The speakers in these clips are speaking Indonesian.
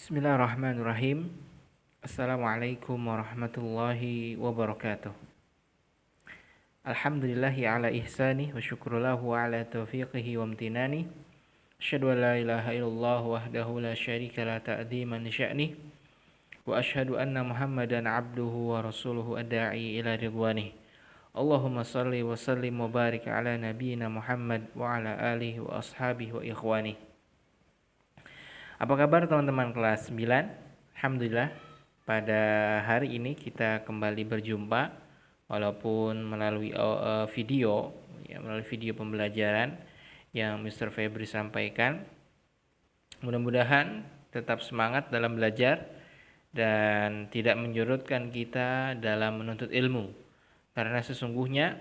Bismillahirrahmanirrahim. Assalamualaikum warahmatullahi wabarakatuh. Alhamdulillahi ala ihsani wa syukurulahu ala taufiqihi wa amtinani. Asyhadu an la ilaha illallah wahdahu la syarika la ta'dhiman li sya'ni. Wa asyhadu anna Muhammadan abduhu wa rasuluhu adda'i ila ridwanih. Allahumma salli wa sallim wa barik ala nabiyyina Muhammad wa ala alihi wa ashabihi wa ikhwanih. Apa kabar teman-teman kelas 9? Alhamdulillah pada hari ini kita kembali berjumpa walaupun melalui video melalui video pembelajaran yang Mr. Febri sampaikan. Mudah-mudahan tetap semangat dalam belajar dan tidak menyurutkan kita dalam menuntut ilmu. Karena sesungguhnya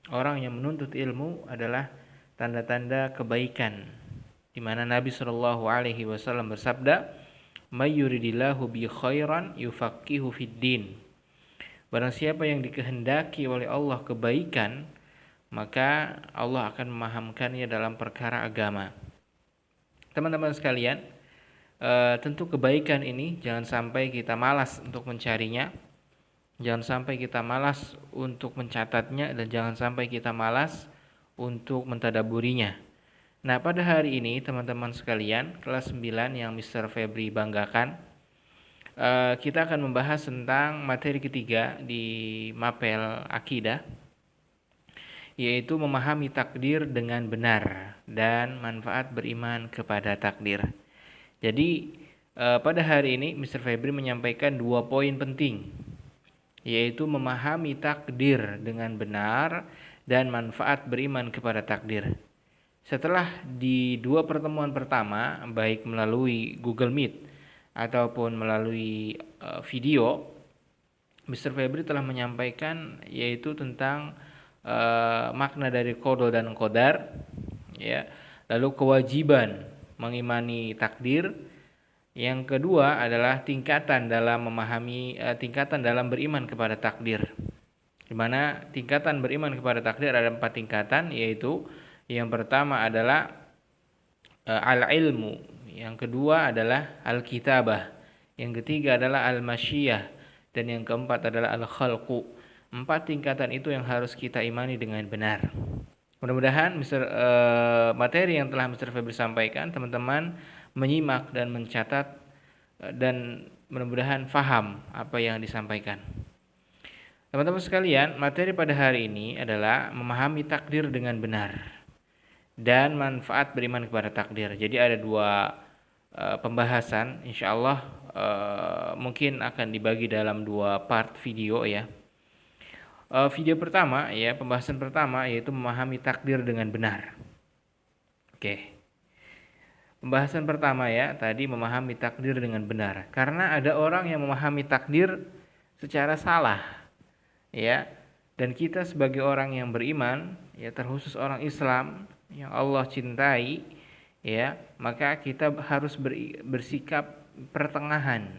orang yang menuntut ilmu adalah tanda-tanda kebaikan, di mana Nabi Shallallahu Alaihi Wasallam bersabda, "May yuridillahu bi khairan yufaqihu fid din." Barang siapa yang dikehendaki oleh Allah kebaikan, maka Allah akan memahamkannya dalam perkara agama. Teman-teman sekalian, tentu kebaikan ini jangan sampai kita malas untuk mencarinya, jangan sampai kita malas untuk mencatatnya, dan jangan sampai kita malas untuk mentadaburinya. Nah, pada hari ini teman-teman sekalian, kelas 9 yang Mr. Febri banggakan, kita akan membahas tentang materi ketiga di Mapel Akidah, yaitu memahami takdir dengan benar dan manfaat beriman kepada takdir. Jadi, pada hari ini Mr. Febri menyampaikan 2 poin penting, yaitu memahami takdir dengan benar dan manfaat beriman kepada takdir. Setelah di 2 pertemuan pertama, baik melalui Google Meet ataupun melalui video, Mr. Febri telah menyampaikan yaitu tentang makna dari qada dan qadar, ya. Lalu kewajiban mengimani takdir. Yang kedua adalah tingkatan dalam memahami tingkatan dalam beriman kepada takdir. Di mana tingkatan beriman kepada takdir ada 4 tingkatan, yaitu yang pertama adalah al-ilmu, yang kedua adalah al-kitabah, yang ketiga adalah al-masyiyah, dan yang keempat adalah al-khalqu. 4 tingkatan itu yang harus kita imani dengan benar. Mudah-mudahan materi yang telah Mr. Febri sampaikan, teman-teman menyimak dan mencatat, dan mudah-mudahan faham apa yang disampaikan. Teman-teman sekalian, materi pada hari ini adalah memahami takdir dengan benar dan manfaat beriman kepada takdir. Jadi ada 2 pembahasan, insyaallah mungkin akan dibagi dalam 2 part video, ya. Video pertama, ya, pembahasan pertama yaitu memahami takdir dengan benar. Oke. Pembahasan pertama, ya, tadi memahami takdir dengan benar. Karena ada orang yang memahami takdir secara salah, ya. Dan kita sebagai orang yang beriman, ya, terkhusus orang Islam yang Allah cintai, ya, maka kita harus bersikap pertengahan.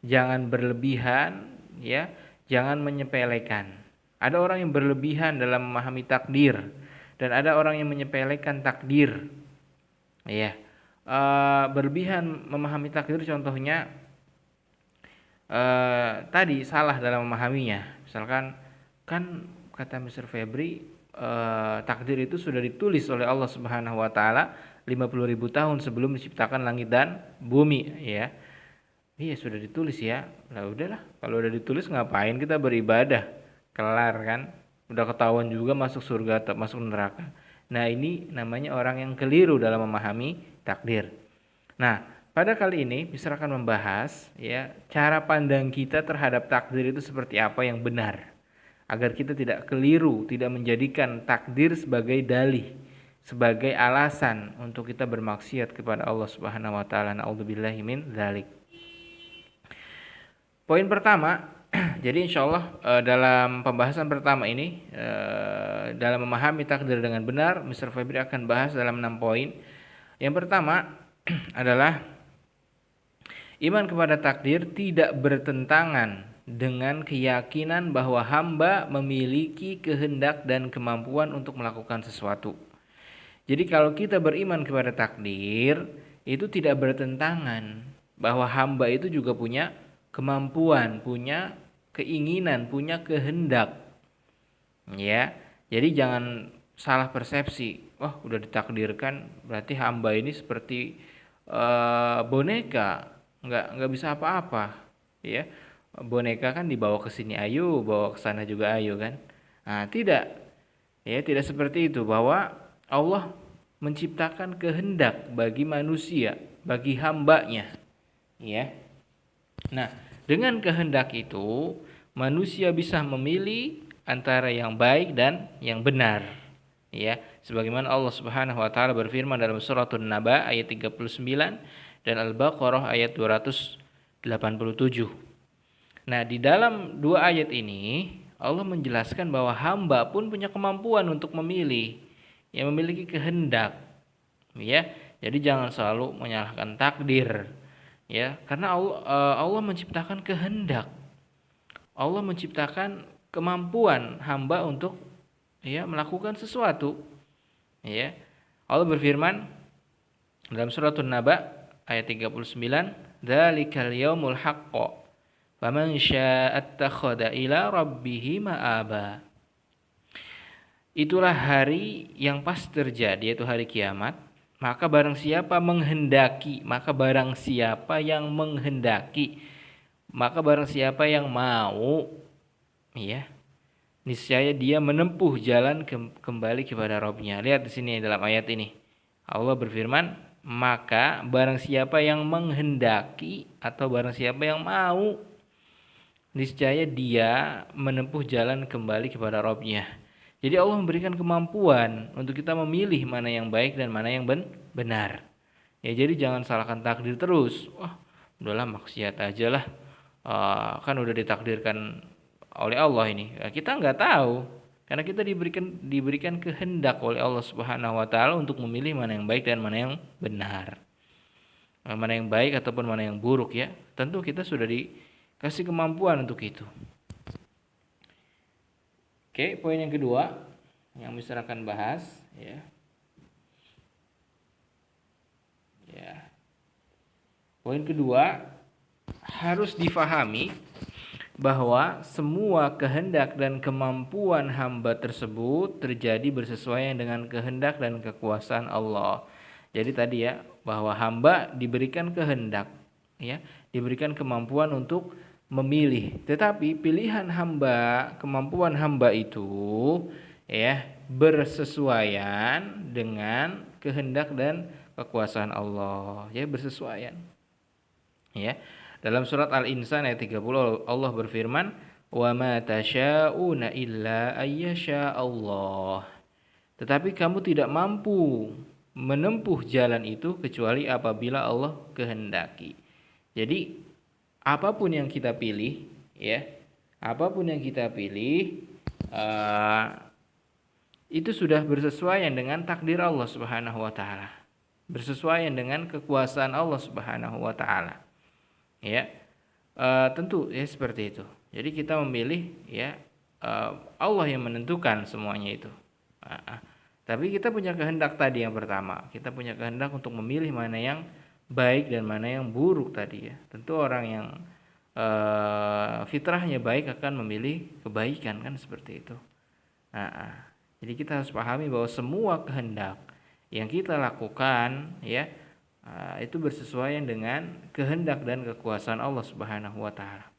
Jangan berlebihan, ya, jangan menyepelekan. Ada orang yang berlebihan dalam memahami takdir dan ada orang yang menyepelekan takdir. Ya. Berlebihan memahami takdir contohnya tadi salah dalam memahaminya. Misalkan, kan kata Mr. Febri, takdir itu sudah ditulis oleh Allah Subhanahu wa taala 50.000 tahun sebelum diciptakan langit dan bumi, ya. Iya, sudah ditulis, ya. Lah udahlah, kalau udah ditulis ngapain kita beribadah? Kelar kan? Udah ketahuan juga masuk surga atau masuk neraka. Nah, ini namanya orang yang keliru dalam memahami takdir. Nah, pada kali ini bisa akan membahas, ya, cara pandang kita terhadap takdir itu seperti apa yang benar, agar kita tidak keliru, tidak menjadikan takdir sebagai dalih, sebagai alasan untuk kita bermaksiat kepada Allah Subhanahu wa taala. Na'udzubillahi min dzalik. Poin pertama, jadi insyaallah dalam pembahasan pertama ini, dalam memahami takdir dengan benar, Mr. Febri akan bahas dalam 6 poin. Yang pertama adalah iman kepada takdir tidak bertentangan dengan keyakinan bahwa hamba memiliki kehendak dan kemampuan untuk melakukan sesuatu. Jadi kalau kita beriman kepada takdir, itu tidak bertentangan bahwa hamba itu juga punya kemampuan, punya keinginan, punya kehendak. Ya. Jadi jangan salah persepsi. Wah, udah ditakdirkan berarti hamba ini seperti boneka, nggak bisa apa-apa, ya. Boneka kan dibawa ke sini ayo, bawa ke sana juga ayo kan. Nah, tidak. Ya, tidak seperti itu, bahwa Allah menciptakan kehendak bagi manusia, bagi hambanya, ya. Nah, dengan kehendak itu manusia bisa memilih antara yang baik dan yang benar. Ya, sebagaimana Allah Subhanahu wa taala berfirman dalam surat An-Naba ayat 39 dan Al-Baqarah ayat 287. Nah, di dalam dua ayat ini Allah menjelaskan bahwa hamba pun punya kemampuan untuk memilih, yang memiliki kehendak, ya. Jadi jangan selalu menyalahkan takdir, ya, karena Allah menciptakan kehendak. Allah menciptakan kemampuan hamba untuk, ya, melakukan sesuatu, ya. Allah berfirman dalam surat An-Naba ayat 39, "Dzalikal yaumul haqq. Faman syaa'a attakhadha ila rabbih ma'aba." Itulah hari yang pas terjadi, yaitu hari kiamat. Maka barang siapa yang mau, ya, niscaya dia menempuh jalan kembali kepada Rabb-Nya. Lihat di sini dalam ayat ini. Allah berfirman, maka barang siapa yang menghendaki atau barang siapa yang mau, niscaya dia menempuh jalan kembali kepada Rabb-Nya. Jadi Allah memberikan kemampuan untuk kita memilih mana yang baik dan mana yang benar. Ya, jadi jangan salahkan takdir terus. Wah, udahlah maksiat aja lah. Kan udah ditakdirkan oleh Allah ini. Kita nggak tahu, karena kita diberikan kehendak oleh Allah Subhanahu wa taala untuk memilih mana yang baik dan mana yang benar. Mana yang baik ataupun mana yang buruk, ya. Tentu kita sudah dikasih kemampuan untuk itu. Oke, poin yang kedua yang bisa akan bahas, ya. Ya. Poin kedua, harus difahami bahwa semua kehendak dan kemampuan hamba tersebut terjadi bersesuaian dengan kehendak dan kekuasaan Allah. Jadi tadi, ya, bahwa hamba diberikan kehendak, ya, diberikan kemampuan untuk memilih. Tetapi pilihan hamba, kemampuan hamba itu, ya, bersesuaian dengan kehendak dan kekuasaan Allah. Ya, bersesuaian. Ya. Dalam surat Al-Insan ayat 30 Allah berfirman, "Wa ma tasya'una illa ayyasha Allah." Tetapi kamu tidak mampu menempuh jalan itu kecuali apabila Allah kehendaki. Jadi apapun yang kita pilih, ya, apapun yang kita pilih, itu sudah bersesuaian dengan takdir Allah Subhanahu wa taala, bersesuaian dengan kekuasaan Allah Subhanahu wa taala, ya. Tentu, ya, seperti itu. Jadi kita memilih, ya, Allah yang menentukan semuanya itu. Tapi kita punya kehendak tadi yang pertama, kita punya kehendak untuk memilih mana yang baik dan mana yang buruk tadi, ya. Tentu orang yang fitrahnya baik akan memilih kebaikan, kan, seperti itu. Jadi kita harus pahami bahwa semua kehendak yang kita lakukan, ya, itu bersesuaian dengan kehendak dan kekuasaan Allah Subhanahu wa taala.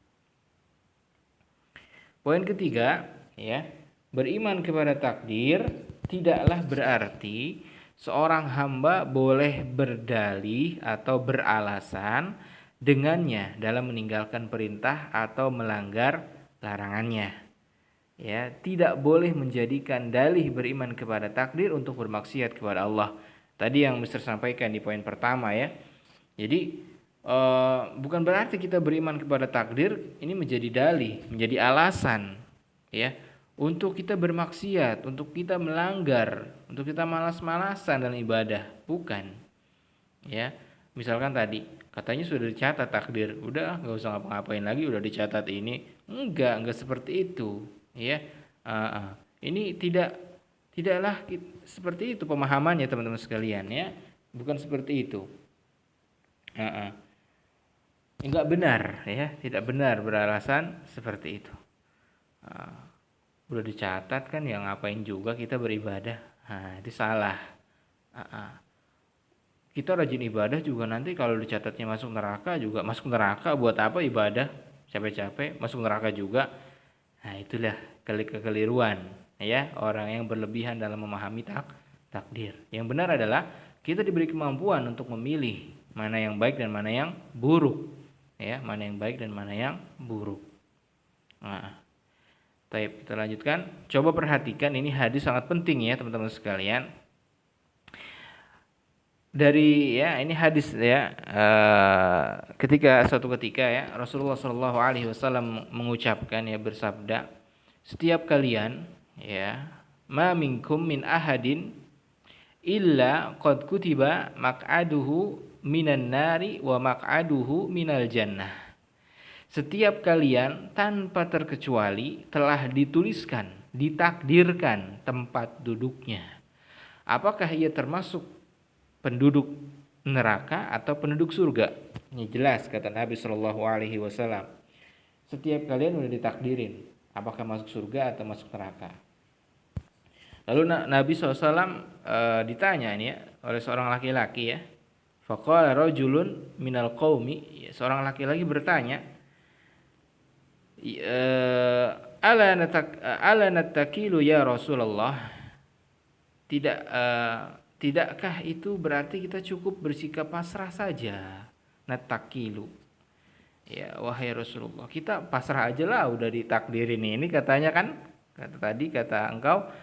Poin ketiga, ya, beriman kepada takdir tidaklah berarti seorang hamba boleh berdalih atau beralasan dengannya dalam meninggalkan perintah atau melanggar larangannya. Ya, tidak boleh menjadikan dalih beriman kepada takdir untuk bermaksiat kepada Allah. Tadi yang Mister sampaikan di poin pertama, ya. Jadi bukan berarti kita beriman kepada takdir ini menjadi dalih, menjadi alasan, ya, untuk kita bermaksiat, untuk kita melanggar, untuk kita malas-malasan dalam ibadah, bukan. Ya, misalkan tadi katanya sudah dicatat takdir, udah nggak usah ngapa-ngapain lagi, udah dicatat ini, enggak seperti itu, ya. Ini tidaklah seperti itu pemahamannya teman-teman sekalian, ya, bukan seperti itu. Enggak benar ya, tidak benar beralasan seperti itu. Ah, udah dicatat kan ya ngapain juga kita beribadah. Nah, itu salah. Ah, ah. Kita rajin ibadah juga nanti kalau dicatatnya masuk neraka juga masuk neraka, buat apa ibadah capek-capek masuk neraka juga. Nah, itulah kekeliruan ya orang yang berlebihan dalam memahami takdir. Yang benar adalah kita diberi kemampuan untuk memilih mana yang baik dan mana yang buruk. Ya, mana yang baik dan mana yang buruk. Nah, baik, kita lanjutkan. Coba perhatikan, ini hadis sangat penting ya teman-teman sekalian. Dari ya ini hadis ya, ketika suatu ketika ya Rasulullah Shallallahu Alaihi Wasallam mengucapkan ya, bersabda, setiap kalian ya, ma minkum min ahadin illa qad kutiba maq'aduhu minan nari wa maq'aduhu minal jannah. Setiap kalian tanpa terkecuali telah dituliskan, ditakdirkan tempat duduknya. Apakah ia termasuk penduduk neraka atau penduduk surga? Ini jelas kata Nabi Shallallahu Alaihi Wasallam. Setiap kalian sudah ditakdirin apakah masuk surga atau masuk neraka. Lalu Nabi SAW ditanya ini ya oleh seorang laki-laki ya. Faqala rajulun minal qaumi, seorang laki-laki bertanya, ala natakilu ya Rasulullah, tidakkah itu berarti kita cukup bersikap pasrah saja? Natakilu, ya wahai Rasulullah, kita pasrah aja lah, udah ditakdirin ini katanya kan, kata engkau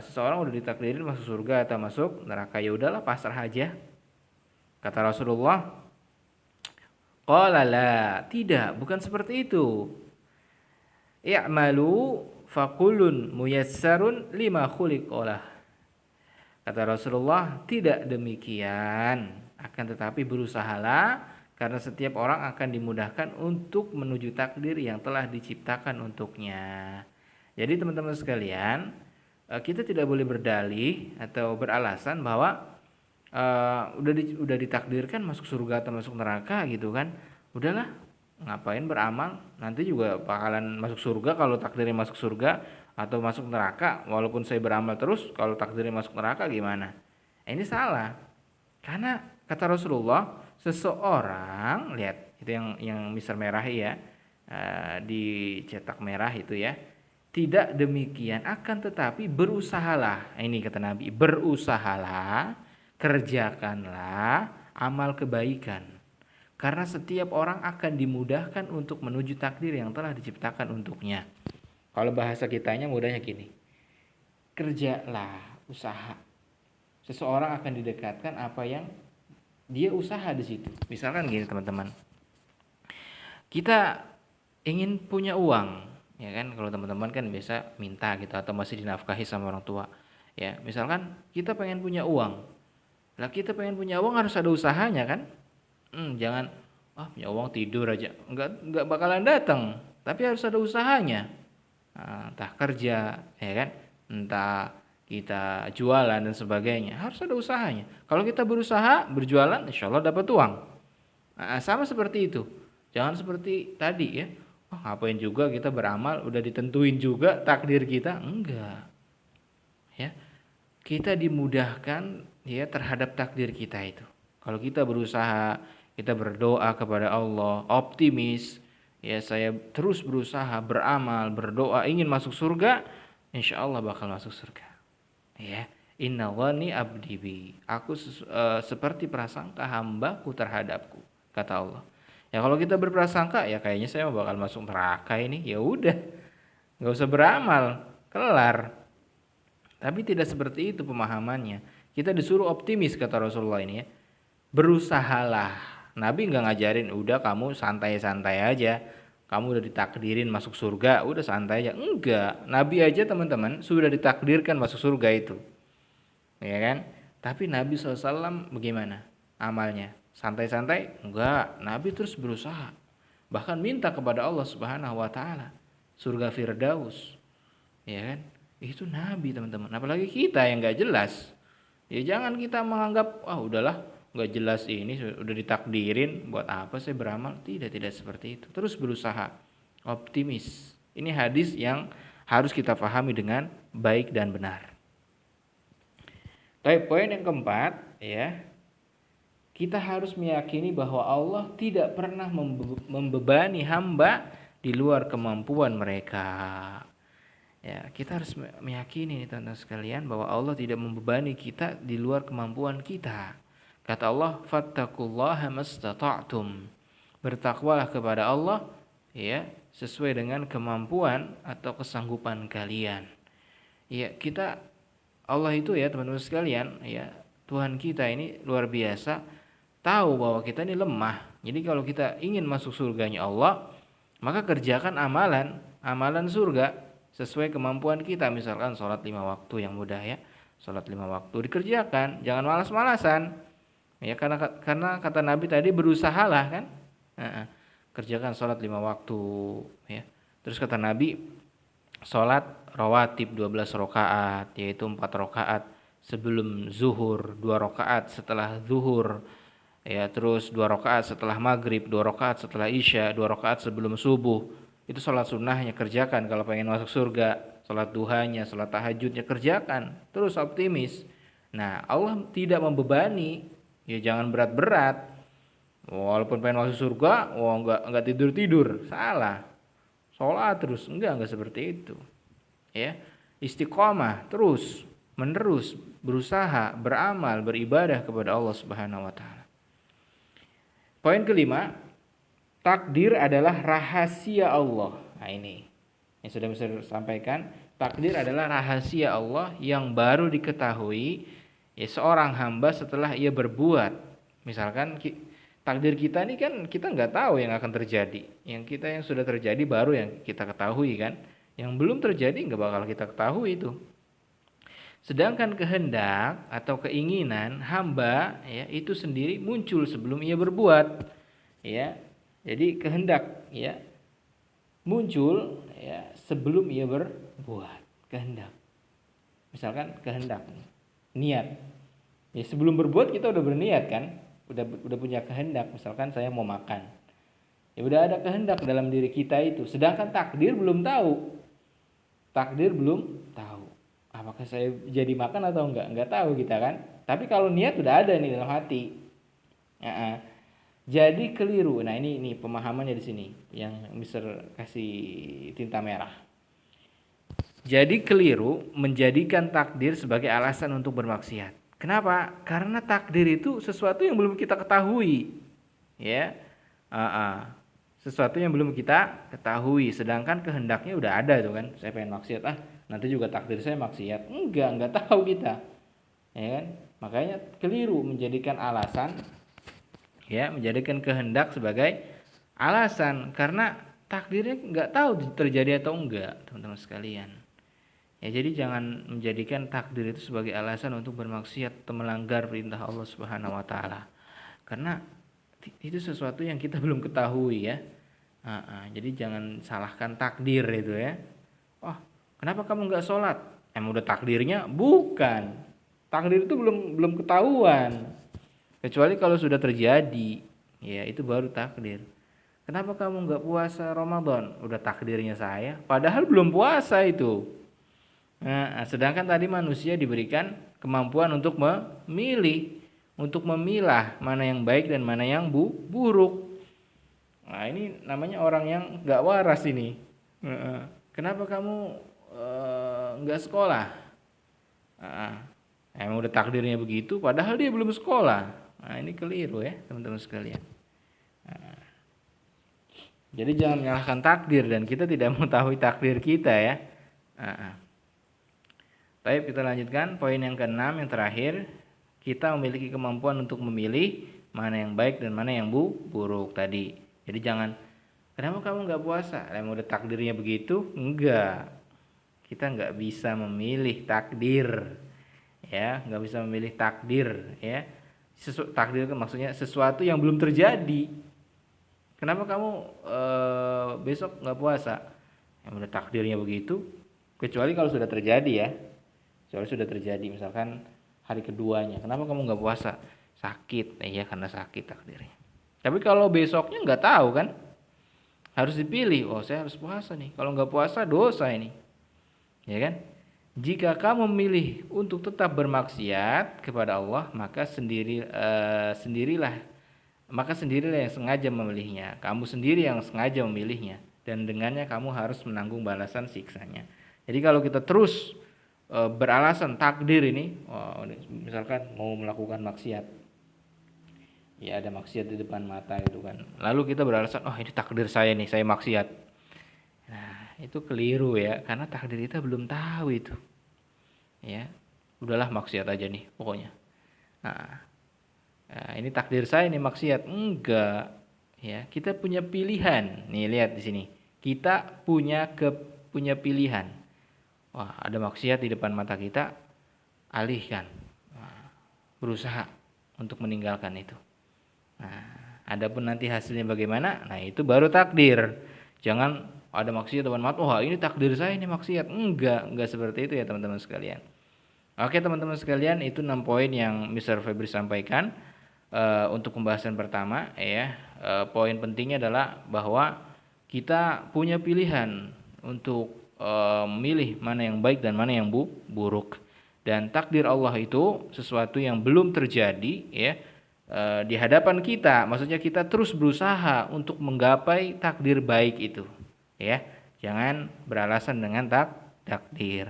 seseorang udah ditakdirin masuk surga atau masuk neraka, ya udahlah pasrah aja. Kata Rasulullah, qala la, tidak, bukan seperti itu. I'malu faqulun muyassarun lima khuliqalah. Kata Rasulullah, tidak demikian, akan tetapi berusahalah karena setiap orang akan dimudahkan untuk menuju takdir yang telah diciptakan untuknya. Jadi teman-teman sekalian, kita tidak boleh berdalih atau beralasan bahwa udah ditakdirkan masuk surga atau masuk neraka gitu kan. Udahlah, ngapain beramal, nanti juga bakalan masuk surga kalau takdirnya masuk surga, atau masuk neraka walaupun saya beramal terus kalau takdirnya masuk neraka gimana. Ini salah. Karena kata Rasulullah, seseorang, lihat itu yang mister merah ya, dicetak merah itu ya. Tidak demikian, akan tetapi berusahalah. Ini kata Nabi, berusahalah, kerjakanlah amal kebaikan. Karena setiap orang akan dimudahkan untuk menuju takdir yang telah diciptakan untuknya. Kalau bahasa kitanya mudahnya gini, kerjalah, usaha. Seseorang akan didekatkan apa yang dia usaha di situ. Misalkan gini teman-teman, kita ingin punya uang, ya kan? Kalau teman-teman kan biasa minta gitu atau masih dinafkahi sama orang tua. Ya, misalkan kita pengen punya uang. Lah kita pengen punya uang harus ada usahanya kan? Jangan punya uang tidur aja, nggak bakalan datang. Tapi harus ada usahanya. Entah kerja, ya kan? Entah kita jualan dan sebagainya, harus ada usahanya. Kalau kita berusaha, berjualan, insya Allah dapat uang. Sama seperti itu. Jangan seperti tadi ya. Ngapain juga kita beramal, udah ditentuin juga takdir kita, enggak. Ya, kita dimudahkan ya terhadap takdir kita itu. Kalau kita berusaha, kita berdoa kepada Allah, optimis, ya saya terus berusaha, beramal, berdoa, ingin masuk surga, insya Allah bakal masuk surga. Ya, inna wani abdi bi, aku seperti prasangka hambaku terhadapku, kata Allah. Ya kalau kita berprasangka, ya kayaknya saya bakal masuk neraka ini, ya udah, nggak usah beramal, kelar. Tapi tidak seperti itu pemahamannya. Kita disuruh optimis kata Rasulullah ini ya. Berusahalah. Nabi nggak ngajarin udah kamu santai-santai aja, kamu udah ditakdirin masuk surga, udah santai aja. Enggak. Nabi aja teman-teman sudah ditakdirkan masuk surga itu, ya kan? Tapi Nabi SAW bagaimana amalnya? Santai-santai? Enggak. Nabi terus berusaha, bahkan minta kepada Allah Subhanahu Wa Taala surga Firdaus, ya kan? Itu Nabi teman-teman. Apalagi kita yang nggak jelas. Ya jangan kita menganggap udahlah nggak jelas ini udah ditakdirin, buat apa saya beramal? Tidak seperti itu. Terus berusaha, optimis. Ini hadis yang harus kita pahami dengan baik dan benar. Tapi poin yang keempat, ya, kita harus meyakini bahwa Allah tidak pernah membebani hamba di luar kemampuan mereka. Ya, kita harus meyakini nih teman-teman sekalian bahwa Allah tidak membebani kita di luar kemampuan kita. Kata Allah, fattaqullaha mastata'tum. Bertakwalah kepada Allah, ya, sesuai dengan kemampuan atau kesanggupan kalian. Ya, Allah itu ya teman-teman sekalian, ya, Tuhan kita ini luar biasa, tahu bahwa kita ini lemah. Jadi kalau kita ingin masuk surganya Allah, maka kerjakan amalan surga sesuai kemampuan kita. Misalkan sholat 5 waktu yang mudah, ya, sholat 5 waktu dikerjakan, jangan malas-malasan, ya, karena kata Nabi tadi, berusahalah, kan. Kerjakan sholat 5 waktu, ya. Terus kata Nabi, sholat rawatib 12 rakaat, yaitu 4 rakaat sebelum zuhur, 2 rakaat setelah zuhur, ya, terus 2 rakaat setelah maghrib, 2 rakaat setelah isya, 2 rakaat sebelum subuh. Itu sholat sunnahnya kerjakan kalau pengen masuk surga. Sholat duhanya, sholat tahajudnya kerjakan. Terus optimis. Nah, Allah tidak membebani, ya, jangan berat-berat. Walaupun pengen masuk surga, enggak tidur-tidur, salah. Sholat terus, enggak seperti itu. Ya, istiqomah terus, menerus berusaha, beramal, beribadah kepada Allah Subhanahu wa taala. Poin kelima, takdir adalah rahasia Allah. Nah, ini yang sudah saya sampaikan, takdir adalah rahasia Allah yang baru diketahui, ya, seorang hamba setelah ia berbuat. Misalkan takdir kita ini kan kita nggak tahu yang akan terjadi. Yang sudah terjadi baru yang kita ketahui, kan. Yang belum terjadi nggak bakal kita ketahui itu. Sedangkan kehendak atau keinginan hamba, ya, itu sendiri muncul sebelum ia berbuat, ya. Jadi kehendak, ya, muncul, ya, sebelum ia berbuat. Kehendak. Misalkan kehendak, niat. Ya, sebelum berbuat kita udah berniat, kan? Udah punya kehendak. Misalkan saya mau makan. Ya, udah ada kehendak dalam diri kita itu. Sedangkan takdir belum tahu. Apakah saya jadi makan atau enggak? Enggak tahu kita, kan? Tapi kalau niat udah ada nih dalam hati. Jadi keliru. Nah, ini pemahamannya di sini yang bisa kasih tinta merah. Jadi keliru menjadikan takdir sebagai alasan untuk bermaksiat. Kenapa? Karena takdir itu sesuatu yang belum kita ketahui, ya. Sesuatu yang belum kita ketahui. Sedangkan kehendaknya udah ada tuh, kan. Saya pengen maksiat, nanti juga takdir saya maksiat. Enggak tahu kita, ya kan. Makanya keliru menjadikan alasan, ya, menjadikan kehendak sebagai alasan, karena takdirnya nggak tahu terjadi atau enggak, teman-teman sekalian. Ya, jadi jangan menjadikan takdir itu sebagai alasan untuk bermaksiat atau melanggar perintah Allah Subhanahu wa taala. Karena itu sesuatu yang kita belum ketahui, ya. Jadi jangan salahkan takdir itu, ya. Kenapa kamu nggak sholat? Emang udah takdirnya? Bukan. Takdir itu belum ketahuan. Kecuali kalau sudah terjadi, ya, itu baru takdir. Kenapa kamu nggak puasa Ramadan? Udah takdirnya saya, padahal belum puasa itu. Nah, sedangkan tadi manusia diberikan kemampuan untuk memilih, untuk memilah mana yang baik dan mana yang buruk. Nah, ini namanya orang yang nggak waras ini. Kenapa kamu nggak sekolah? Emang udah takdirnya begitu, padahal dia belum sekolah. Nah, ini keliru, ya, teman-teman sekalian. Jadi jangan menyalahkan takdir, dan kita tidak mengetahui takdir kita, ya. Baik, kita lanjutkan poin yang keenam, yang terakhir. Kita memiliki kemampuan untuk memilih mana yang baik dan mana yang buruk tadi. Jadi jangan, kenapa kamu nggak puasa? Emang udah takdirnya begitu? Enggak. Kita nggak bisa memilih takdir, ya, nggak bisa memilih takdir, ya. Takdir itu maksudnya sesuatu yang belum terjadi. Kenapa kamu besok nggak puasa? Yang udah takdirnya begitu. Kecuali kalau sudah terjadi, ya. Kecuali sudah terjadi, misalkan hari keduanya. Kenapa kamu nggak puasa? sakit, ya karena sakit takdirnya. Tapi kalau besoknya nggak tahu kan, harus dipilih. Oh, saya harus puasa nih. Kalau nggak puasa dosa ini, ya kan? Jika kamu memilih untuk tetap bermaksiat kepada Allah, maka sendirilah yang sengaja memilihnya. Kamu sendiri yang sengaja memilihnya, dan dengannya kamu harus menanggung balasan siksanya. Jadi kalau kita terus beralasan takdir ini, misalkan mau melakukan maksiat, ya ada maksiat di depan mata itu kan, lalu kita beralasan, oh ini takdir saya nih, saya maksiat. Nah itu keliru ya, karena takdir kita belum tahu itu, ya udahlah maksiat aja nih pokoknya. Nah, ini takdir saya nih maksiat, enggak, ya kita punya pilihan. Nih lihat di sini, kita punya pilihan. Wah ada maksiat di depan mata kita, alihkan, berusaha untuk meninggalkan itu. Nah, adapun nanti hasilnya bagaimana? Nah, itu baru takdir. Jangan ada maksiat depan mata, wah ini takdir saya ini maksiat. Enggak seperti itu ya teman-teman sekalian. Oke teman-teman sekalian, itu 6 poin yang Mr. Febri sampaikan untuk pembahasan pertama ya. Poin pentingnya adalah bahwa kita punya pilihan untuk memilih mana yang baik dan mana yang buruk. Dan takdir Allah itu sesuatu yang belum terjadi ya di hadapan kita, maksudnya kita terus berusaha untuk menggapai takdir baik itu, ya. Jangan beralasan dengan takdir.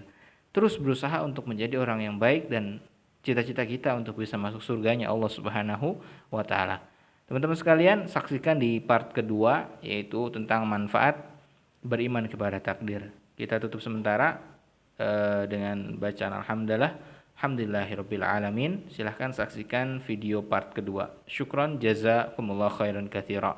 Terus berusaha untuk menjadi orang yang baik dan cita-cita kita untuk bisa masuk surganya Allah Subhanahu wa taala. Teman-teman sekalian, saksikan di part kedua yaitu tentang manfaat beriman kepada takdir. Kita tutup sementara dengan bacaan Alhamdulillahirabbil alamin. Silahkan saksikan video part kedua. Syukran jazakumullah khairan katsira.